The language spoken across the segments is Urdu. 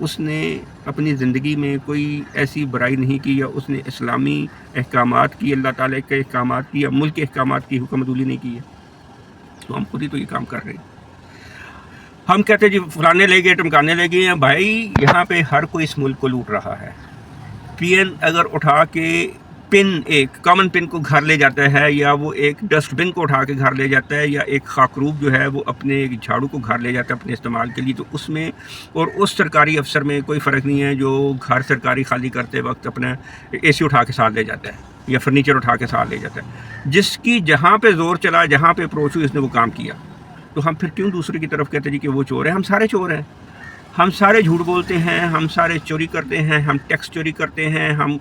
اس نے اپنی زندگی میں کوئی ایسی برائی نہیں کی، یا اس نے اسلامی احکامات کی، اللہ تعالیٰ کے احکامات کی، یا ملک کے احکامات کی حکم عدولی نہیں کی ہے، تو ہم خود ہی تو یہ کام کر رہے ہیں۔ ہم کہتے ہیں جی فلانے لے گئے، ٹمکانے لے گئے ہیں، بھائی یہاں پہ ہر کوئی اس ملک کو لوٹ رہا ہے۔ پی این اگر اٹھا کے پن، ایک کامن پن کو گھر لے جاتا ہے، یا وہ ایک ڈسٹ بن کو اٹھا کے گھر لے جاتا ہے، یا ایک خاکروب جو ہے وہ اپنے جھاڑو کو گھر لے جاتا ہے اپنے استعمال کے لیے، تو اس میں اور اس سرکاری افسر میں کوئی فرق نہیں ہے جو گھر سرکاری خالی کرتے وقت اپنا اے سی اٹھا کے ساتھ لے جاتا ہے یا فرنیچر اٹھا کے ساتھ لے جاتا ہے۔ جس کی جہاں پہ زور چلا، جہاں پہ اپروچ ہوئی، اس نے وہ کام کیا۔ تو ہم پھر کیوں دوسرے کی طرف کہتے ہیں جی کہ وہ چور ہے؟ ہم سارے چور ہیں، ہم سارے جھوٹ بولتے ہیں، ہم سارے چوری کرتے ہیں، ہم ٹیکس چوری کرتے ہیں، ہم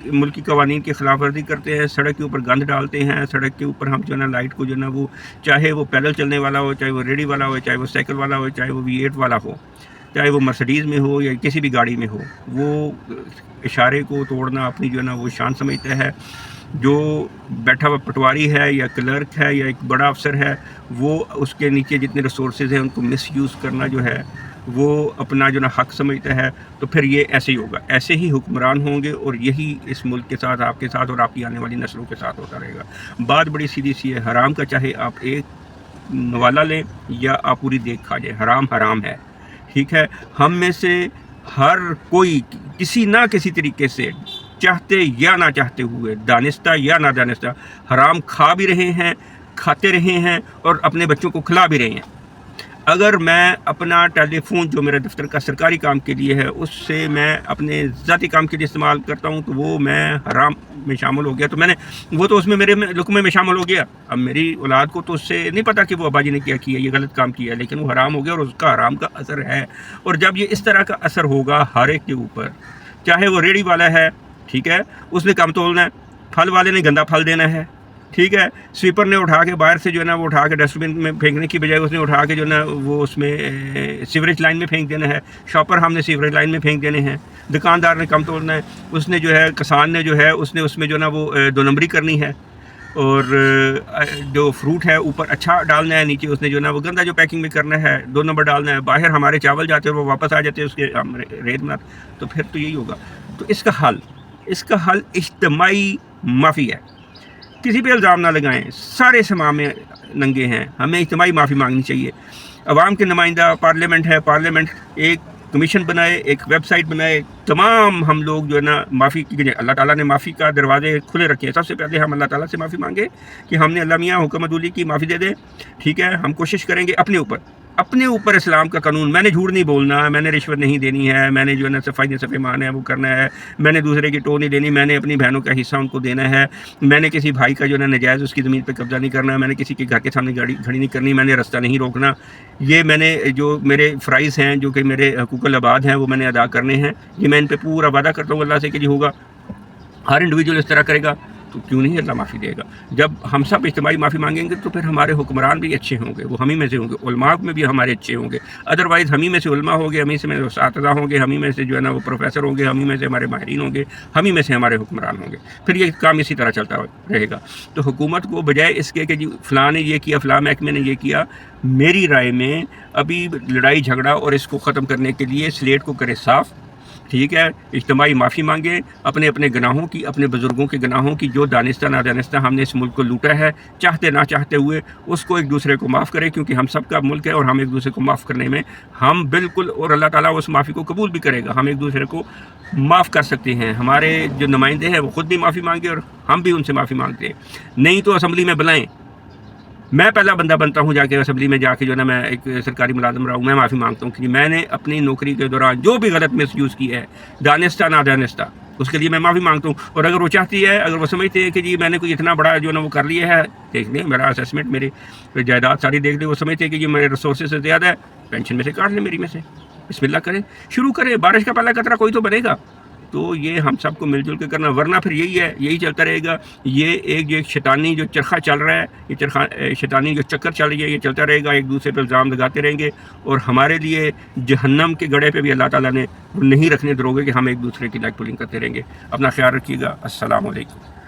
ملکی قوانین کی خلاف ورزی کرتے ہیں، سڑک کے اوپر گند ڈالتے ہیں، سڑک کے اوپر ہم جو ہے نا لائٹ کو جو ہے نا وہ، چاہے وہ پیدل چلنے والا ہو، چاہے وہ ریڑھی والا ہو، چاہے وہ سائیکل والا ہو، چاہے وہ V8 والا ہو، چاہے وہ مرسڈیز میں ہو یا کسی بھی گاڑی میں ہو، وہ اشارے کو توڑنا اپنی جو ہے نا وہ شان سمجھتا ہے۔ جو بیٹھا ہوا پٹواری ہے یا کلرک ہے یا ایک بڑا افسر ہے، وہ اس کے نیچے جتنے ریسورسز ہیں ان کو مس یوز کرنا جو ہے وہ اپنا جو نا حق سمجھتا ہے۔ تو پھر یہ ایسے ہی ہوگا، ایسے ہی حکمران ہوں گے، اور یہی اس ملک کے ساتھ، آپ کے ساتھ اور آپ کی آنے والی نسلوں کے ساتھ ہوتا رہے گا۔ بات بڑی سیدھی سی ہے، حرام کا چاہے آپ ایک نوالا لیں یا آپ پوری دیکھ کھا جائیں، حرام حرام ہے، ٹھیک ہے۔ ہم میں سے ہر کوئی کسی نہ کسی طریقے سے، چاہتے یا نہ چاہتے ہوئے، دانستہ یا نہ دانستہ، حرام کھا بھی رہے ہیں، کھاتے رہے ہیں، اور اپنے بچوں کو کھلا بھی رہے ہیں۔ اگر میں اپنا ٹیلی فون جو میرے دفتر کا سرکاری کام کے لیے ہے، اس سے میں اپنے ذاتی کام کے لیے استعمال کرتا ہوں، تو وہ میں حرام میں شامل ہو گیا، تو وہ تو اس میں میرے لقمے میں شامل ہو گیا۔ اب میری اولاد کو تو اس سے نہیں پتا کہ وہ ابا جی نے کیا کیا، یہ غلط کام کیا ہے، لیکن وہ حرام ہو گیا، اور اس کا حرام کا اثر ہے۔ اور جب یہ اس طرح کا اثر ہوگا ہر ایک کے اوپر، چاہے وہ ریڑھی والا ہے، ٹھیک ہے، اس نے کم تولنا ہے، پھل والے نے گندا پھل دینا ہے، ٹھیک ہے، سویپر نے اٹھا کے باہر سے جو ہے نا وہ اٹھا کے ڈسٹ بن میں پھینکنے کی بجائے اس نے اٹھا کے جو ہے نا وہ اس میں سیوریج لائن میں پھینک دینا ہے، شاپر ہم نے سیوریج لائن میں پھینک دینے ہیں، دکاندار نے کم تولنا ہے، اس نے جو ہے کسان نے جو ہے اس نے اس میں جو ہے نا وہ 2 نمبری کرنی ہے، اور جو فروٹ ہے اوپر اچھا ڈالنا ہے، نیچے اس نے جو ہے نا وہ گندا جو پیکنگ میں کرنا ہے 2 نمبر ڈالنا ہے۔ باہر ہمارے چاول جاتے ہیں وہ واپس آ جاتے ہیں اس کے ریٹ میں، تو پھر تو یہی ہوگا۔ تو اس کا حل اجتماعی معافی ہے۔ کسی پہ الزام نہ لگائیں، سارے سماج میں ننگے ہیں، ہمیں اجتماعی معافی مانگنی چاہیے۔ عوام کے نمائندہ پارلیمنٹ ہے، پارلیمنٹ ایک کمیشن بنائے، ایک ویب سائٹ بنائے، تمام ہم لوگ جو ہے نا معافی کی، اللہ تعالیٰ نے معافی کا دروازے کھلے رکھے ہیں۔ سب سے پہلے ہم اللہ تعالیٰ سے معافی مانگے کہ ہم نے اللہ میاں حکم عدولی کی معافی دے دیں، ٹھیک ہے۔ ہم کوشش کریں گے اپنے اوپر اسلام کا قانون، میں نے جھوٹ نہیں بولنا، میں نے رشوت نہیں دینی ہے، میں نے جو ہے نا صفائی صفے مانا ہے وہ کرنا ہے، میں نے دوسرے کی ٹو نہیں لینی، میں نے اپنی بہنوں کا حصہ ان کو دینا ہے، میں نے کسی بھائی کا جو ہے نا نجائز اس کی زمین پہ قبضہ نہیں کرنا، میں نے کسی کے گھر کے سامنے گاڑی کھڑی نہیں کرنی، میں نے رستہ نہیں روکنا، یہ میں نے جو میرے فرائض ہیں جو کہ میرے حقوق العباد ہیں وہ میں نے ادا کرنے ہیں، یہ میں ان پہ پورا وعدہ کرتا ہوں اللہ سے کہ جی ہوگا۔ ہر انڈیویجول اس طرح کرے گا تو کیوں نہیں اللہ معافی دے گا۔ جب ہم سب اجتماعی معافی مانگیں گے تو پھر ہمارے حکمران بھی اچھے ہوں گے، وہ ہم ہی میں سے ہوں گے، علماء میں بھی ہمارے اچھے ہوں گے، ادروائز ہم ہی میں سے علماء ہوں گے، ہم ہی سے اساتذہ ہوں گے، ہم ہی میں سے جو ہے نا وہ پروفیسر ہوں گے، ہم ہی میں سے ہمارے ماہرین ہوں گے، ہم ہی میں سے ہمارے حکمران ہوں گے، پھر یہ کام اسی طرح چلتا رہے گا۔ تو حکومت کو بجائے اس کے کہ جی فلاں نے یہ کیا، فلاں محکمے نے یہ کیا، میری رائے میں ابھی لڑائی جھگڑا اور اس کو ختم کرنے کے لیے سلیٹ کو کرے صاف، ٹھیک ہے، اجتماعی معافی مانگے اپنے گناہوں کی، اپنے بزرگوں کے گناہوں کی، جو دانستہ نادانستہ ہم نے اس ملک کو لوٹا ہے، چاہتے نہ چاہتے ہوئے، اس کو ایک دوسرے کو معاف کرے، کیونکہ ہم سب کا ملک ہے اور ہم ایک دوسرے کو معاف کرنے میں ہم بالکل، اور اللہ تعالیٰ اس معافی کو قبول بھی کرے گا، ہم ایک دوسرے کو معاف کر سکتے ہیں۔ ہمارے جو نمائندے ہیں وہ خود بھی معافی مانگے اور ہم بھی ان سے معافی مانگتے ہیں، نہیں تو اسمبلی میں بلائیں، میں پہلا بندہ بنتا ہوں جا کے اسمبلی میں جا کے جو ہے نا میں ایک سرکاری ملازم رہا ہوں، میں معافی مانگتا ہوں کہ میں نے اپنی نوکری کے دوران جو بھی غلط مس یوز کی ہے، دانستہ نادانستہ، اس کے لیے میں معافی مانگتا ہوں۔ اور اگر وہ چاہتی ہے، اگر وہ سمجھتے ہیں کہ جی میں نے کوئی اتنا بڑا جو ہے نا وہ کر لیا ہے، دیکھ لیں میرا اسیسمنٹ، میری جائیداد ساری دیکھ لیں، وہ سمجھتے ہیں کہ جی میرے ریسورسز سے زیادہ ہے، پینشن میں سے کاٹ لیں، میری میں سے، بسم اللہ کریں، شروع کریں، بارش کا پہلا قطرہ کوئی تو بنے گا۔ تو یہ ہم سب کو مل جل کے کرنا، ورنہ پھر یہی چلتا رہے گا۔ یہ ایک شیطانی جو چرخہ چل رہا ہے، یہ شیطانی جو چکر چل رہی ہے، یہ چلتا رہے گا، ایک دوسرے پہ الزام لگاتے رہیں گے، اور ہمارے لیے جہنم کے گڑھے پہ بھی اللہ تعالیٰ نے نہیں رکھنے دروگے کہ ہم ایک دوسرے کی لائک پولنگ کرتے رہیں گے۔ اپنا خیال رکھیے گا۔ السلام علیکم۔